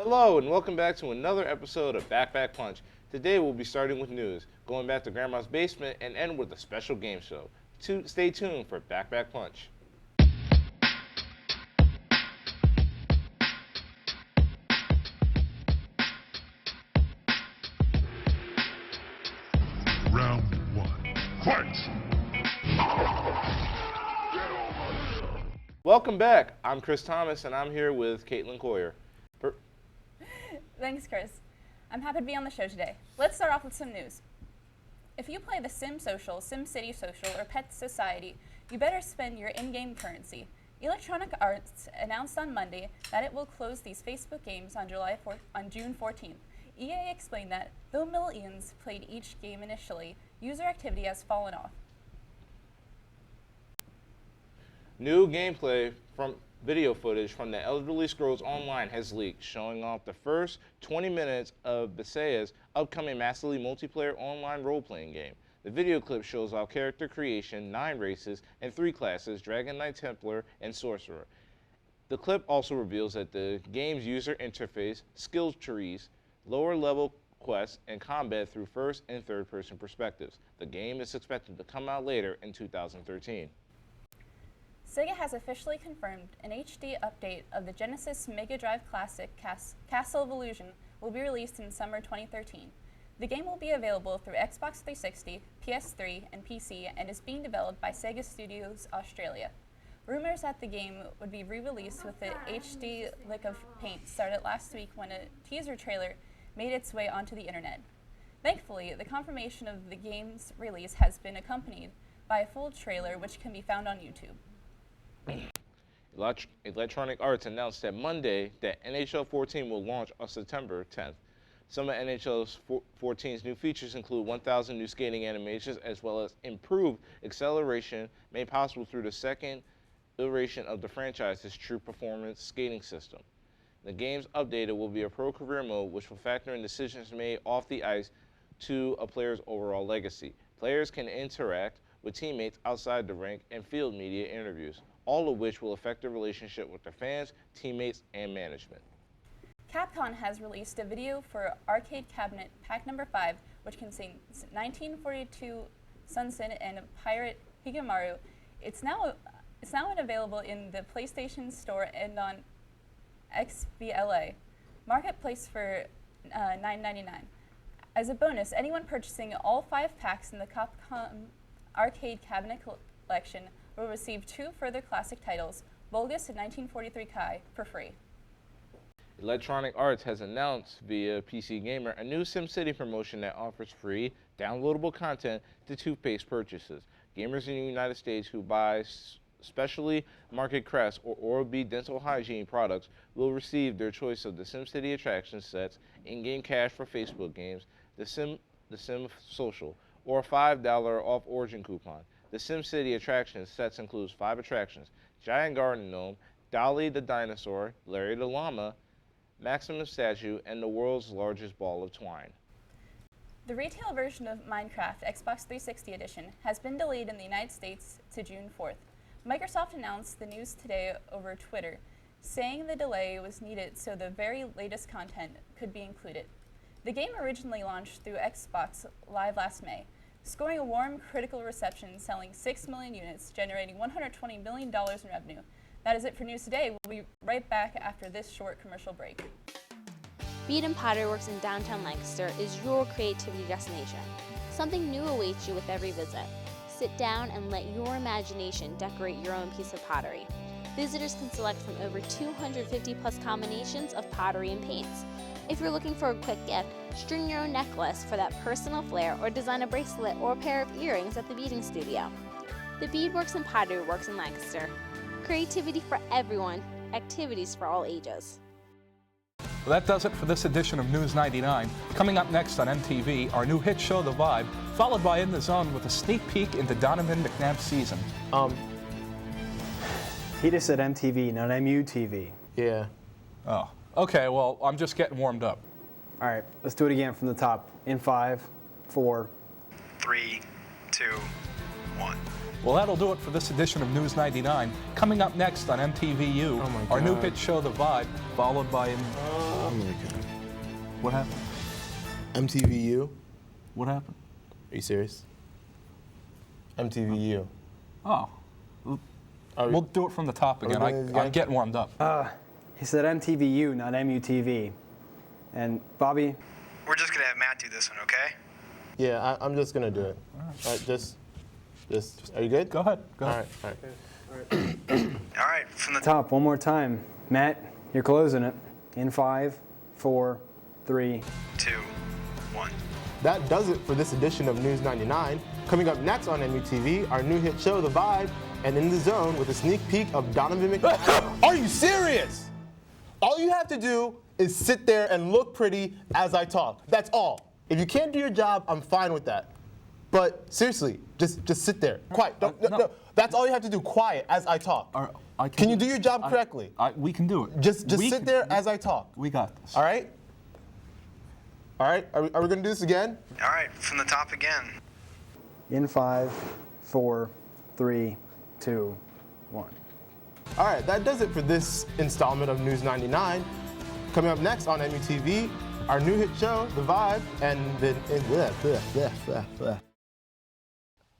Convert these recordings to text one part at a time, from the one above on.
Hello and welcome back to another episode of Backpack Punch. Today we'll be starting with news, going back to Grandma's basement, and end with a special game show. Stay tuned for Backpack Punch. Round one, fight! Welcome back. I'm Chris Thomas and I'm here with Caitlin Coyer. Thanks, Chris. I'm happy to be on the show today. Let's start off with some news. If you play the Sim Social, SimCity Social, or Pet Society, you better spend your in-game currency. Electronic Arts announced on Monday that it will close these Facebook games on June 14th. EA explained that though millions played each game initially, user activity has fallen off. New gameplay from video footage from the Elderly Scrolls Online has leaked, showing off the first 20 minutes of Bethesda's upcoming massively multiplayer online role-playing game. The video clip shows off character creation, 9 races, and 3 classes, Dragon Knight Templar, and Sorcerer. The clip also reveals that the game's user interface, skill trees, lower-level quests, and combat through first and third-person perspectives. The game is expected to come out later in 2013. Sega has officially confirmed an HD update of the Genesis Mega Drive classic Castle of Illusion will be released in summer 2013. The game will be available through Xbox 360, PS3, and PC and is being developed by Sega Studios Australia. Rumors that the game would be re-released with the HD lick of paint started last week when a teaser trailer made its way onto the internet. Thankfully, the confirmation of the game's release has been accompanied by a full trailer which can be found on YouTube. Electronic Arts announced that Monday that NHL 14 will launch on September 10th. Some of NHL 14's new features include 1,000 new skating animations as well as improved acceleration made possible through the second iteration of the franchise's True Performance skating system. The game's updated will be a pro career mode which will factor in decisions made off the ice to a player's overall legacy. Players can interact with teammates outside the rink and field media interviews, all of which will affect their relationship with their fans, teammates, and management. Capcom has released a video for Arcade Cabinet Pack Number 5, which contains 1942 Sunset and Pirate Higemaru. It's now available in the PlayStation Store and on XBLA Marketplace for $9.99. As a bonus, anyone purchasing all 5 packs in the Capcom Arcade Cabinet collection will receive 2 further classic titles, Vulgus and 1943 Kai, for free. Electronic Arts has announced via PC Gamer a new SimCity promotion that offers free, downloadable content to toothpaste purchases. Gamers in the United States who buy specially marketed Crest or Oral-B dental hygiene products will receive their choice of the SimCity attraction sets, in-game cash for Facebook games, the Sim Social, or a $5 off Origin coupon. The SimCity attraction sets includes 5 attractions: Giant Garden Gnome, Dolly the Dinosaur, Larry the Llama, Maximum Statue, and the world's largest ball of twine. The retail version of Minecraft Xbox 360 Edition has been delayed in the United States to June 4th. Microsoft announced the news today over Twitter, saying the delay was needed so the very latest content could be included. The game originally launched through Xbox Live last May, scoring a warm critical reception, selling 6 million units, generating $120 million in revenue. That is it for news today. We'll be right back after this short commercial break. Bead & Pottery Works in downtown Lancaster is your creativity destination. Something new awaits you with every visit. Sit down and let your imagination decorate your own piece of pottery. Visitors can select from over 250 plus combinations of pottery and paints. If you're looking for a quick gift, string your own necklace for that personal flair or design a bracelet or pair of earrings at the beading studio. The Beadworks and Pottery Works in Lancaster. Creativity for everyone, activities for all ages. Well, that does it for this edition of News 99. Coming up next on MTV, our new hit show, The Vibe, followed by In the Zone with a sneak peek into Donovan McNabb's season. He just said MTV, not MUTV. Yeah. Oh, okay, well, I'm just getting warmed up. All right, let's do it again from the top. In 5, 4, 3, 2, 1. Well, that'll do it for this edition of News 99. Coming up next on MTVU, our new hit show, The Vibe, followed by... Oh my god. What happened? MTVU? What happened? Are you serious? MTVU. Oh. We'll do it from the top again. I'm getting warmed up. He said MTVU, not MUTV. And Bobby? We're just gonna have Matt do this one, okay? Yeah, I'm just gonna do it. All right, just. Are you good? Go ahead. Go ahead. All right. All right, from the Top, one more time. Matt, you're closing it. In 5, 4, 3. 2, 1. That does it for this edition of News 99. Coming up next on MUTV, our new hit show, The Vibe, and In the Zone with a sneak peek of Donovan McNabb. Are you serious? All you have to do is sit there and look pretty as I talk. That's all. If you can't do your job, I'm fine with that. But seriously, just sit there. Quiet. No. That's all you have to do. Quiet as I talk. Can you do your job correctly? We can do it. Just sit there as I talk. We got this. All right? All right? Are we going to do this again? All right, from the top again. In 5, 4, 3, 2, 1. All right, that does it for this installment of News 99. Coming up next on MUTV, our new hit show, The Vibe, and then...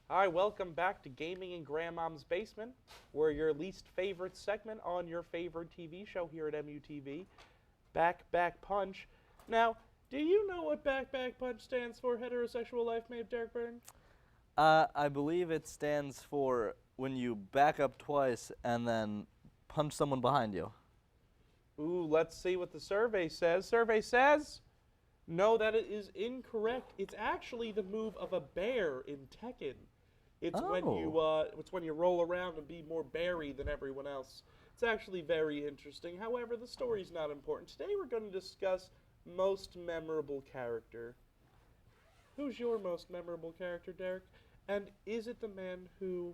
Hi, welcome back to Gaming in Grandmom's Basement. We're your least favorite segment on your favorite TV show here at MUTV, Back Punch. Now, do you know what Back Punch stands for, Heterosexual Life Mate Derek Byrne? I believe it stands for when you back up twice and then punch someone behind you. Ooh, let's see what the survey says. Survey says, no, that is incorrect. It's actually the move of a bear in Tekken. It's when you roll around and be more beary than everyone else. It's actually very interesting. However, the story's not important. Today we're going to discuss most memorable character. Who's your most memorable character, Derek? And is it the man who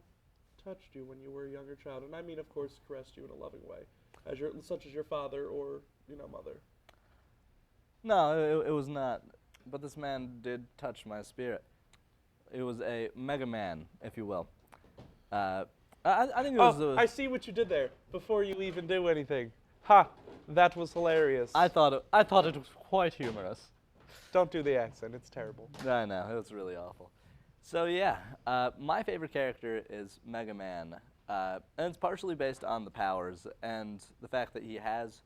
touched you when you were a younger child? And I mean, of course, caressed you in a loving way, such as your father or, mother. No, it was not. But this man did touch my spirit. It was a Mega Man, if you will. I think it was. I see what you did there. Before you even do anything, ha! That was hilarious. I thought it was quite humorous. Don't do the accent; it's terrible. I know, it was really awful. So yeah, my favorite character is Mega Man, and it's partially based on the powers and the fact that he has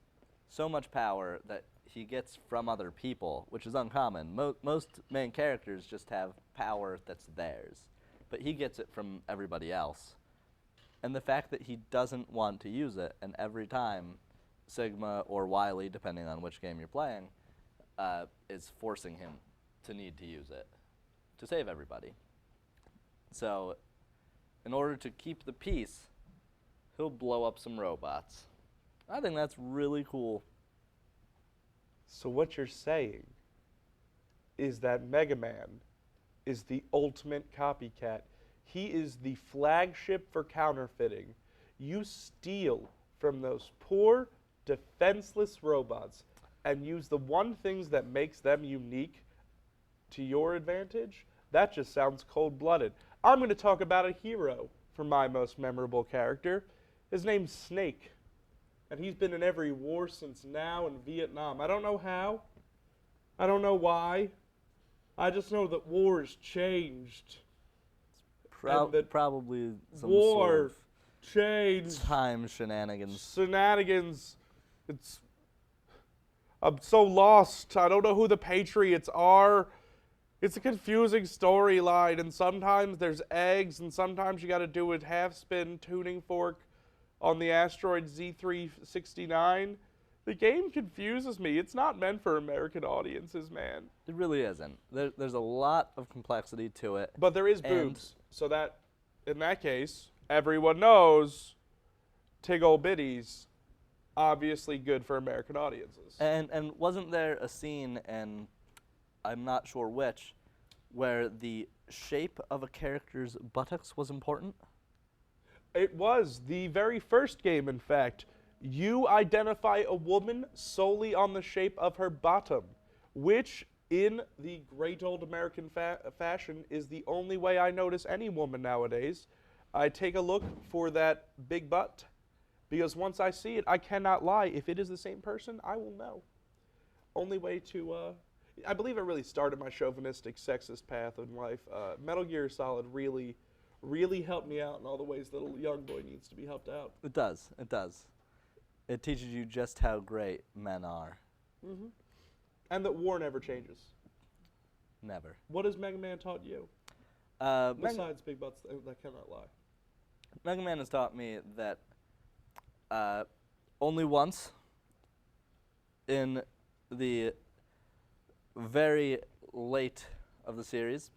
so much power that he gets from other people, which is uncommon. Most main characters just have power that's theirs, but he gets it from everybody else. And the fact that he doesn't want to use it, and every time Sigma or Wily, depending on which game you're playing, is forcing him to need to use it to save everybody. So, in order to keep the peace, he'll blow up some robots. I think that's really cool. So what you're saying is that Mega Man is the ultimate copycat. He is the flagship for counterfeiting. You steal from those poor, defenseless robots and use the one things that makes them unique to your advantage. That just sounds cold-blooded. I'm going to talk about a hero for my most memorable character. His name's Snake. And he's been in every war since now in Vietnam. I don't know how. I don't know why. I just know that wars changed. Probably some war sort of changed. time shenanigans. I'm so lost. I don't know who the Patriots are. It's a confusing storyline, and sometimes there's eggs, and sometimes you got to do a half-spin tuning fork on the asteroid Z369. The game confuses me. It's not meant for American audiences, man. It really isn't. There's a lot of complexity to it. But there is boobs, so that, in that case, everyone knows Tig Ol' Bitties, obviously good for American audiences. And wasn't there a scene, and I'm not sure which, where the shape of a character's buttocks was important? It was the very first game, in fact. You identify a woman solely on the shape of her bottom, which, in the great old American fashion, is the only way I notice any woman nowadays. I take a look for that big butt, because once I see it, I cannot lie. If it is the same person, I will know. Only way to, I believe it really started my chauvinistic, sexist path in life. Metal Gear Solid really helped me out in all the ways that a young boy needs to be helped out. It does. It does. It teaches you just how great men are. Mm-hmm. And that war never changes. Never. What has Mega Man taught you? Besides big butts that cannot lie. Mega Man has taught me that only once in the very late of the series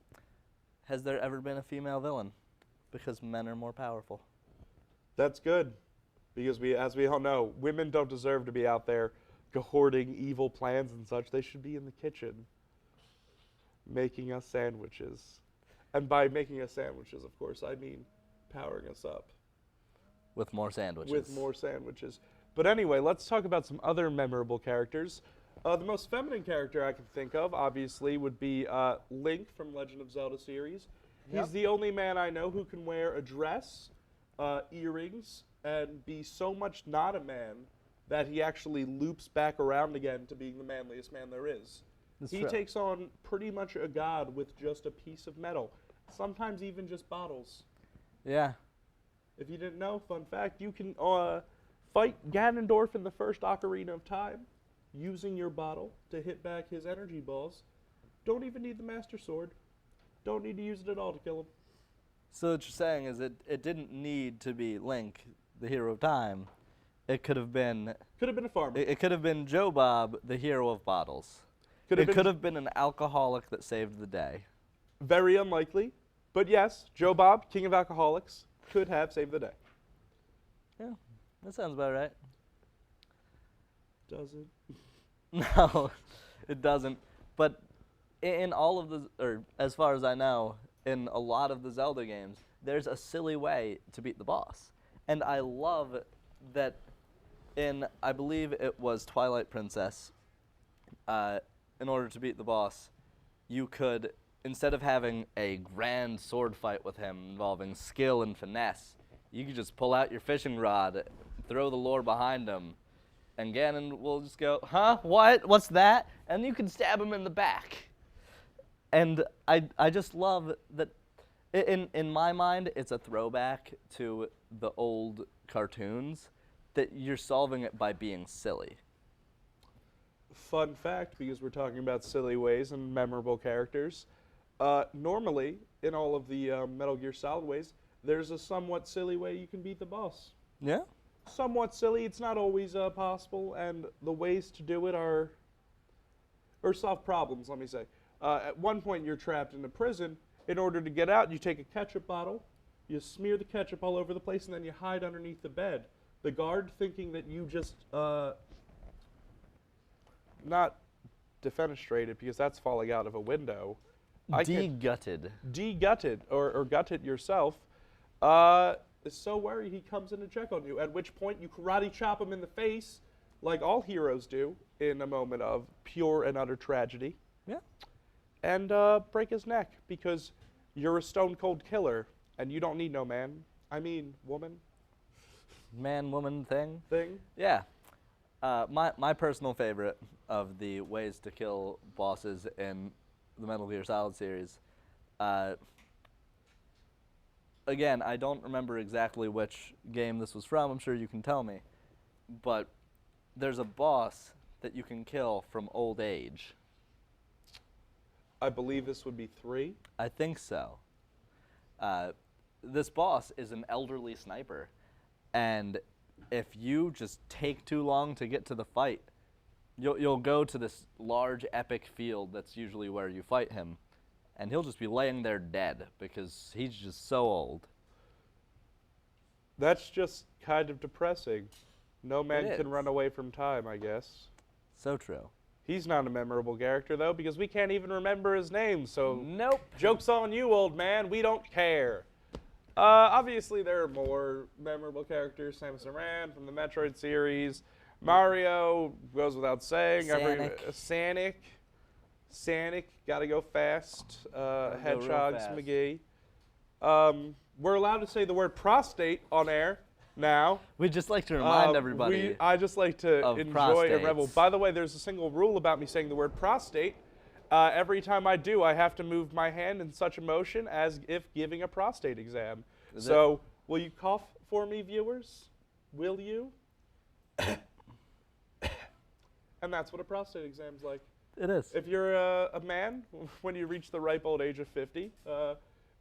has there ever been a female villain, because men are more powerful. That's good, because as we all know, women don't deserve to be out there hoarding evil plans and such. They should be in the kitchen making us sandwiches. And by making us sandwiches, of course, I mean powering us up. With more sandwiches. With more sandwiches. But anyway, let's talk about some other memorable characters. The most feminine character I can think of, obviously, would be Link from Legend of Zelda series. He's the only man I know who can wear a dress, earrings, and be so much not a man that he actually loops back around again to being the manliest man there is. He takes on pretty much a god with just a piece of metal, sometimes even just bottles. Yeah. If you didn't know, fun fact, you can fight Ganondorf in the first Ocarina of Time using your bottle to hit back his energy balls. Don't even need the Master Sword. Don't need to use it at all to kill him. So what you're saying is it didn't need to be Link, the hero of time. It could have been... Could have been a farmer. It could have been Joe Bob, the hero of bottles. It could have been an alcoholic that saved the day. Very unlikely. But yes, Joe Bob, king of alcoholics, could have saved the day. Yeah, that sounds about right. Does it? No, it doesn't. But in all of the, or as far as I know, in a lot of the Zelda games, there's a silly way to beat the boss. And I love that in, I believe it was Twilight Princess, in order to beat the boss, you could, instead of having a grand sword fight with him involving skill and finesse, you could just pull out your fishing rod, throw the lure behind him, and Ganon will just go, huh, what, what's that? And you can stab him in the back. And I just love that, in my mind, it's a throwback to the old cartoons, that you're solving it by being silly. Fun fact, because we're talking about silly ways and memorable characters, normally, in all of the Metal Gear Solid ways, there's a somewhat silly way you can beat the boss. Yeah? Somewhat silly, it's not always possible, and the ways to do it are, or solve problems, let me say. At one point, you're trapped in a prison. In order to get out, you take a ketchup bottle, you smear the ketchup all over the place, and then you hide underneath the bed. The guard, thinking that you just, not defenestrated, because that's falling out of a window. De-gutted. De-gutted, or gut it yourself, is so worried he comes in to check on you, at which point you karate chop him in the face, like all heroes do, in a moment of pure and utter tragedy. Yeah. And break his neck, because you're a stone-cold killer, and you don't need no man. I mean, woman. Man-woman thing? Thing? Yeah. My personal favorite of the ways to kill bosses in the Metal Gear Solid series, again, I don't remember exactly which game this was from. I'm sure you can tell me. But there's a boss that you can kill from old age. I believe this would be 3. I think so. This boss is an elderly sniper. And if you just take too long to get to the fight, you'll go to this large epic field that's usually where you fight him, and he'll just be laying there dead because he's just so old. That's just kind of depressing. No man can run away from time, I guess. So true. He's not a memorable character, though, because we can't even remember his name, so... Nope. Joke's on you, old man. We don't care. Obviously, there are more memorable characters. Samus Aran from the Metroid series. Mario goes without saying. Sonic. Gotta go fast. Hedgehogs, fast. McGee. We're allowed to say the word prostate on air now. We'd just like to remind everybody. I just like to of enjoy and revel. prostates. By the way, there's a single rule about me saying the word prostate. Every time I do, I have to move my hand in such a motion as if giving a prostate exam. So, will you cough for me, viewers? Will you? And that's what a prostate exam's like. It is. If you're a man, when you reach the ripe old age of 50,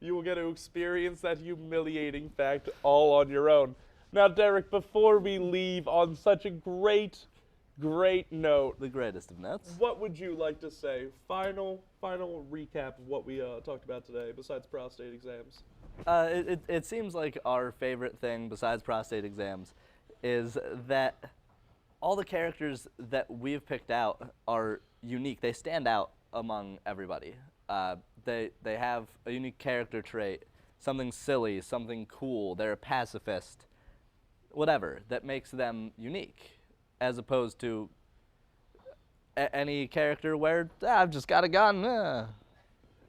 you will get to experience that humiliating fact all on your own. Now, Derek, before we leave on such a great note, The greatest of notes. what would you like to say? Final recap of what we talked about today, besides prostate exams. It seems like our favorite thing besides prostate exams is that all the characters that we've picked out are unique. They stand out among everybody. They have a unique character trait, something silly, something cool. They're a pacifist, whatever, that makes them unique, as opposed to any character where I've just got a gun.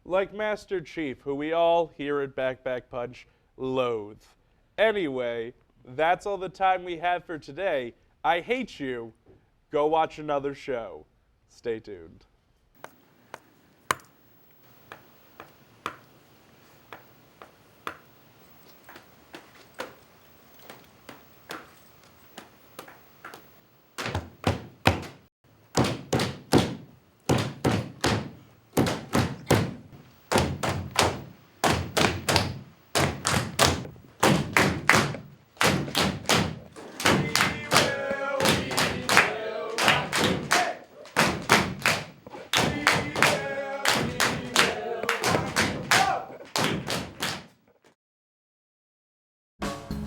Like Master Chief, who we all here at Back Punch loathe. Anyway, that's all the time we have for today. I hate you. Go watch another show. Stay tuned.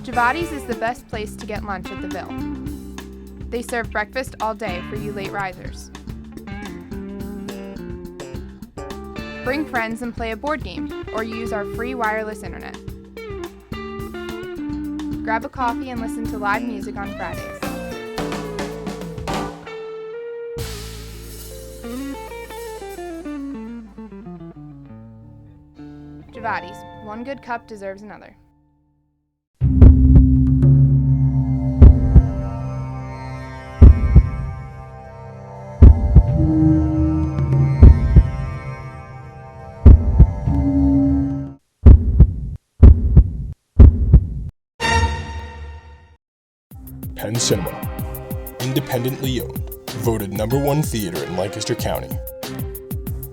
Javati's is the best place to get lunch at the Ville. They serve breakfast all day for you late risers. Bring friends and play a board game, or use our free wireless internet. Grab a coffee and listen to live music on Fridays. Javati's, one good cup deserves another. Penn Cinema, independently owned, voted #1 theater in Lancaster County.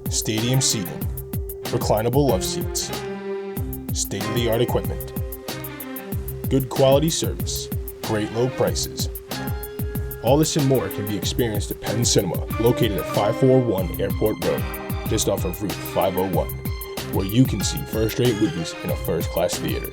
Stadium seating, reclinable love seats, state-of-the-art equipment, good quality service, great low prices. All this and more can be experienced at Penn Cinema, located at 541 Airport Road, just off of Route 501, where you can see first-rate movies in a first-class theater.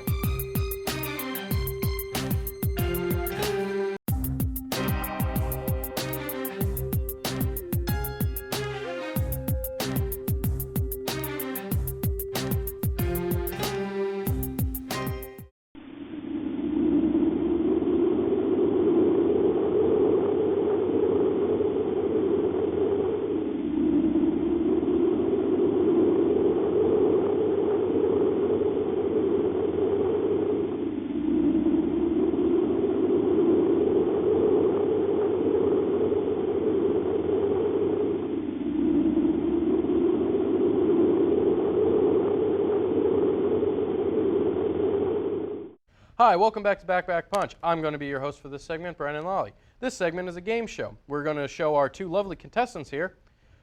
Hi, welcome back to Back Punch. I'm going to be your host for this segment, Brandon Lally. This segment is a game show. We're going to show our two lovely contestants here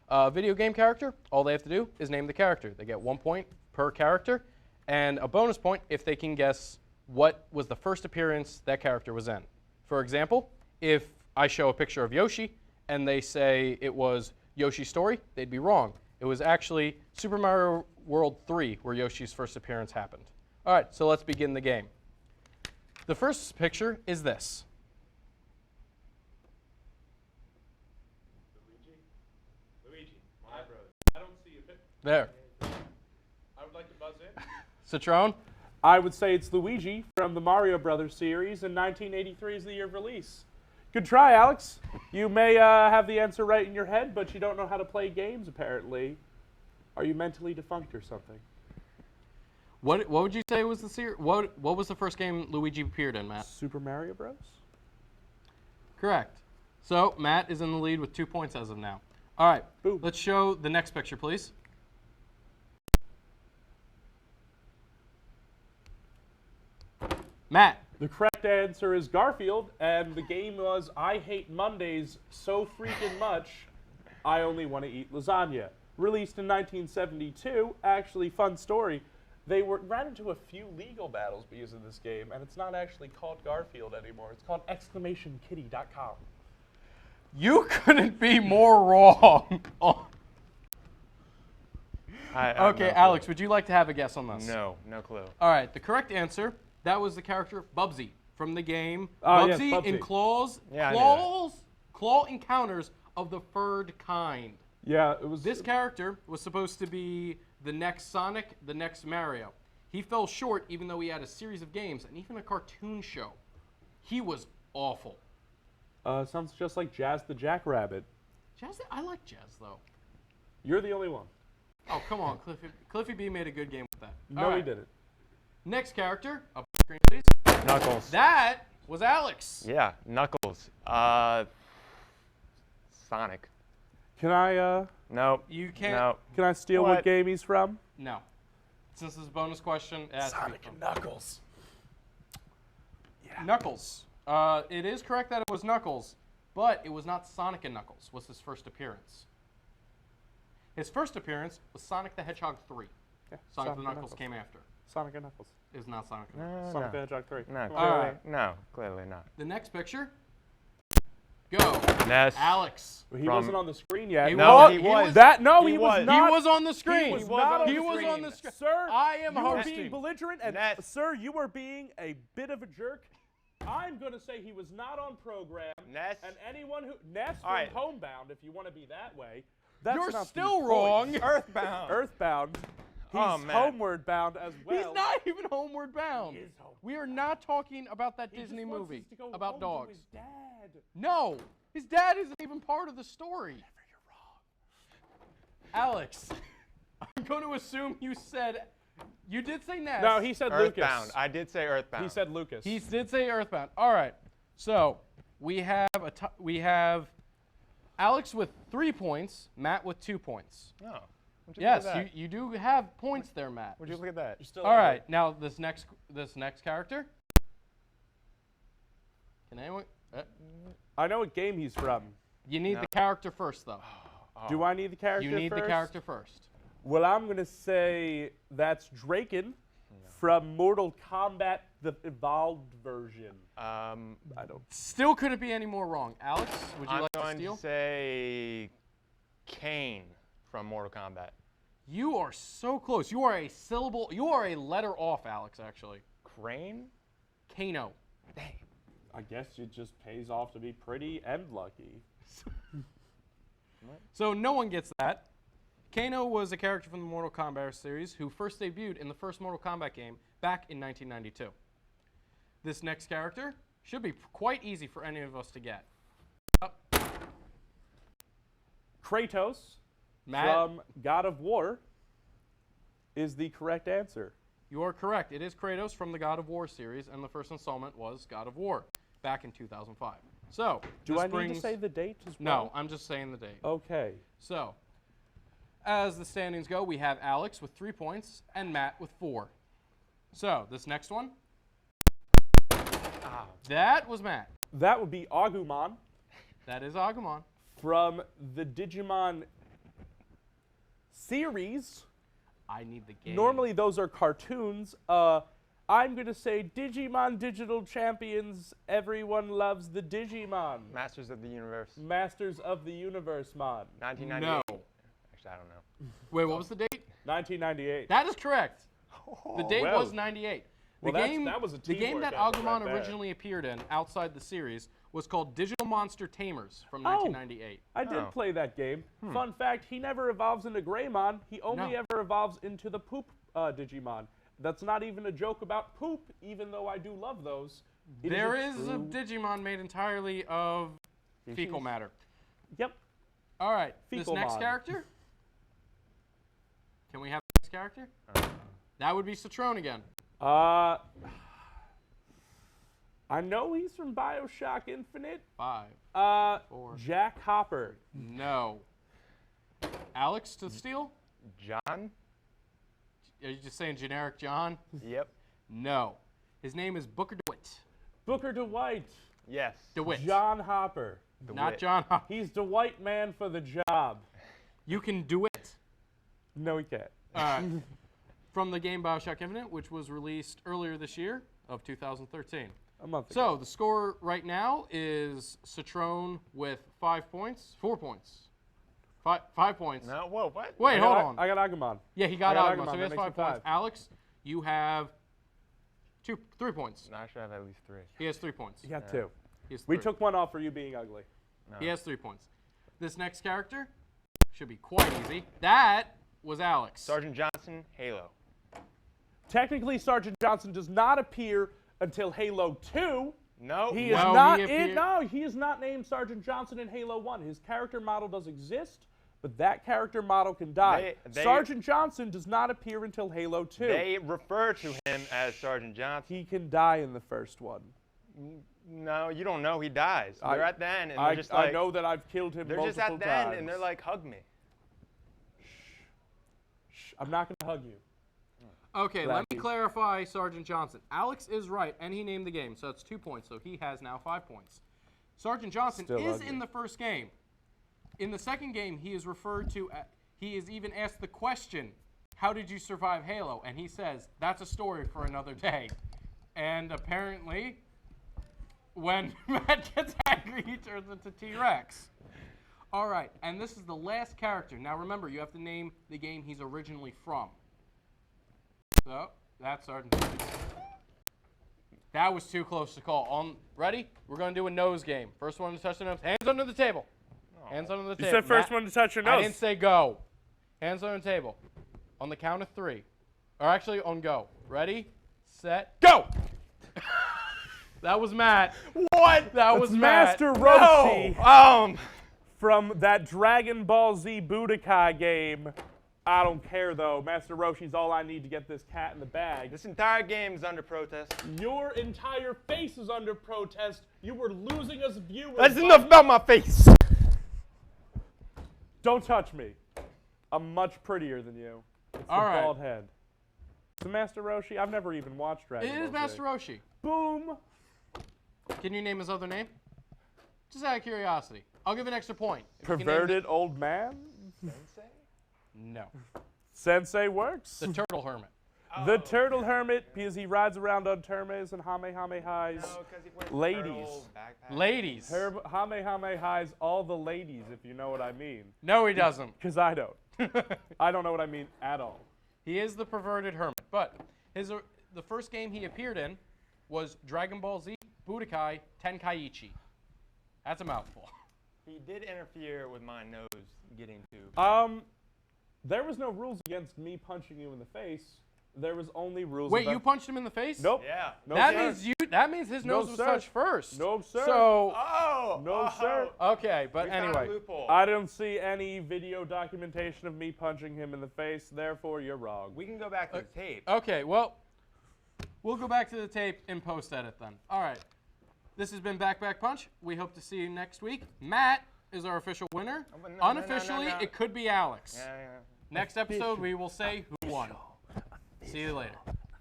a video game character. All they have to do is name the character. They get 1 point per character, and a bonus point if they can guess what was the first appearance that character was in. For example, if I show a picture of Yoshi and they say it was Yoshi's Story, they'd be wrong. It was actually Super Mario World 3 where Yoshi's first appearance happened. All right, so let's begin the game. The first picture is this. Luigi, my brother. I don't see a picture. There. I would like to buzz in. Citrone? I would say it's Luigi from the Mario Brothers series, and 1983 is the year of release. Good try, Alex. You may have the answer right in your head, but you don't know how to play games, apparently. Are you mentally defunct or something? What would you say was the series? What was the first game Luigi appeared in, Matt? Super Mario Bros. Correct. So Matt is in the lead with 2 points as of now. All right. Boom. Let's show the next picture, please. Matt. The correct answer is Garfield, and the game was I hate Mondays so freaking much, I only want to eat lasagna. Released in 1972, actually fun story. They ran into a few legal battles because of this game, and it's not actually called Garfield anymore. It's called exclamationkitty.com. You couldn't be more wrong. Okay, Alex, would you like to have a guess on this? No clue. All right, the correct answer, that was the character Bubsy from the game. Oh, yes, Bubsy Bubsy. in Claws, Yeah, I knew Claw Encounters of the Furred Kind. Yeah, it was. This character was supposed to be the next Sonic, the next Mario. He fell short even though he had a series of games and even a cartoon show. He was awful. Sounds just like Jazz the Jackrabbit. I like Jazz, though. You're the only one. Oh, come on. Cliffy B made a good game with that. No, All he right. didn't. Next character, up on the screen, please. Knuckles. That was Alex. Yeah, Knuckles. Sonic. Can I, Nope. You can't. Nope. Can I steal what game he's from? No. Since this is a bonus question, it has Sonic to be and Knuckles. Yeah. Knuckles. It is correct that it was Knuckles, but it was not Sonic and Knuckles was his first appearance. His first appearance was Sonic the Hedgehog 3. Yeah, Sonic and Knuckles came after. Sonic and Knuckles. It was not Sonic and Knuckles. Sonic the Hedgehog 3. No, Come clearly, on. no, clearly not. The next picture. Go. Ness. Alex. He wasn't on the screen yet. He No, was. he was. He was not. He was on the screen. He was not He was on the screen. Sir, I am you are hosting. being belligerent, and Ness. sir, you are being a bit of a jerk. I'm going to say he was not on program. Ness. And anyone who... Ness All from right. Homebound, if you want to be that way. That's You're not still the wrong. point. Earthbound. Earthbound. He's Oh, man. homeward bound as well. He's not even homeward bound. He is homeward. We are not talking about that He Disney just wants movie us to go about home dogs. To his dad. No, his dad isn't even part of the story. You're wrong. Alex, I'm going to assume you said, you did say Ness. No, he said Earthbound. Lucas. I did say Earthbound. He said Lucas. He did say Earthbound. All right, so we have Alex with 3 points, Matt with 2 points. Oh. Would you Yes, look at that? you do have points there, Matt. Would you look at that? You're still All right, now this next character. Can anyone? I know what game he's from. You need the character first, though. Do I need the character You need first? the character first. Well, I'm going to say that's Draken from Mortal Kombat, the evolved version. I don't. Still couldn't be any more wrong. Alex, would you I'm like to going steal? to say Kane from Mortal Kombat. You are so close. You are a syllable. You are a letter off, Alex. Actually, Crane? Kano. Dang. I guess it just pays off to be pretty and lucky. So no one gets that. Kano was a character from the Mortal Kombat series who first debuted in the first Mortal Kombat game back in 1992. This next character should be quite easy for any of us to get. Kratos Matt, from God of War is the correct answer. you are correct. It is Kratos from the God of War series, and the first installment was God of War back in 2005. So, Do this I need brings, to say the date as No, well? I'm just saying the date. Okay. So, as the standings go, we have Alex with 3 points and Matt with 4. So, this next one. That was Matt. That would be Agumon That is Agumon. from the Digimon series. I need the game. Normally those are cartoons. I'm going to say Digimon Digital Champions. Everyone loves the Digimon. Masters of the Universe. Masters of the Universe Mon. 1998. No. Actually, I don't know. Wait, what was the date? 1998. That is correct. The date well. was 98. The Well, game, that was a the game that teamwork effort Agumon right there. originally appeared in outside the series was called Digital Monster Tamers from Oh. 1998. I did Oh. play that game. Fun fact, he never evolves into Greymon. He only No. ever evolves into the Poop Digimon. That's not even a joke about poop, even though I do love those. It There is is a true- Digimon made entirely of fecal matter. Yep. All right, this next Fecalmon. character. Can we have the next character? That would be Citrone again. I know he's from BioShock Infinite. 5. 4. Jack Hopper. No. Alex to steal? John? Are you just saying generic John? Yep. No. His name is Booker DeWitt. Booker DeWitt. Yes. DeWitt. John Hopper. Not John Hopper. He's the white man for the job. You can do it. No, he can't. From the game BioShock Infinite, which was released earlier this year of 2013. A month ago. So the score right now is Citrone with 5 points. 4 points. 5 points. No, whoa, what? Wait, hold on. I got Agumon. Yeah, he got Agumon, so he That has makes 5 it points. 5. Alex, you have 3 points. No, I should have at least 3. He has 3 points. You got 2. He has We 3. took one off for you being ugly. No. He has 3 points. This next character should be quite easy. That was Alex. Sergeant Johnson, Halo. Technically, Sergeant Johnson does not appear until Halo 2. No. He is No, not he appeared- no, he is not named Sergeant Johnson in Halo 1. His character model does exist, but that character model can die. Sergeant Johnson does not appear until Halo 2. They refer to him as Sergeant Johnson. He can die in the first one. No, you don't know he dies. They're at the end, and they're just I like... know that I've killed him They're multiple just at the times. end, and they're like, hug me. Shh, I'm not going to hug you. Okay, let me clarify Sergeant Johnson. Alex is right, and he named the game, so it's 2 points, so he has now 5 points. Sergeant Johnson is in the first game. In the second game, he is referred to, he is even asked the question, how did you survive Halo? And he says, that's a story for another day. And apparently, when Matt gets angry, he turns into T-Rex. All right, and this is the last character. Now remember, you have to name the game he's originally from. So, that's Sergeant Johnson. That was too close to call. Ready? We're going to do a nose game. First one to touch the nose. Hands under the table. Hands under the table. You said first one to touch your nose. I didn't say go. Hands under the table. On the count of 3. Or actually, on go. Ready, set, go! That was Matt. What? That was Master Matt. Roshi. No. From that Dragon Ball Z Budokai game. I don't care, though. Master Roshi's all I need to get this cat in the bag. This entire game is under protest. Your entire face is under protest. You were losing us viewers. That's enough about my face. Don't touch me. I'm much prettier than you. It's the All right. bald head. It's Master Roshi. I've never even watched Dragon Ball It is Z. Master Roshi. Boom. Can you name his other name? Just out of curiosity. I'll give an extra point. If you can name Perverted old man? Sensei? No. Sensei works. The Turtle Hermit. The Turtle Hermit, because he rides around on Termes and Hamehamehais. No, 'cause he wears ladies. backpack. Ladies. Hamehamehais all the ladies, if you know what I mean. No, he doesn't. Because I don't. I don't know what I mean at all. He is the perverted hermit. But the first game he appeared in was Dragon Ball Z Budokai Tenkaichi. That's a mouthful. He did interfere with my nose getting to. There was no rules against me punching you in the face. There was only rules. Wait, about you punched him in the face? Nope. Yeah. No, That sir. means his No, nose was sir. touched first. No, sir. So No, sir. okay, but We found a anyway. loophole. I don't see any video documentation of me punching him in the face. Therefore, you're wrong. We can go back to the tape. Okay, well, we'll go back to the tape in post-edit then. All right. This has been Back Punch. We hope to see you next week. Matt is our official winner. but no, Unofficially, no. it could be Alex. Yeah. Next episode, we will say who won. See you later.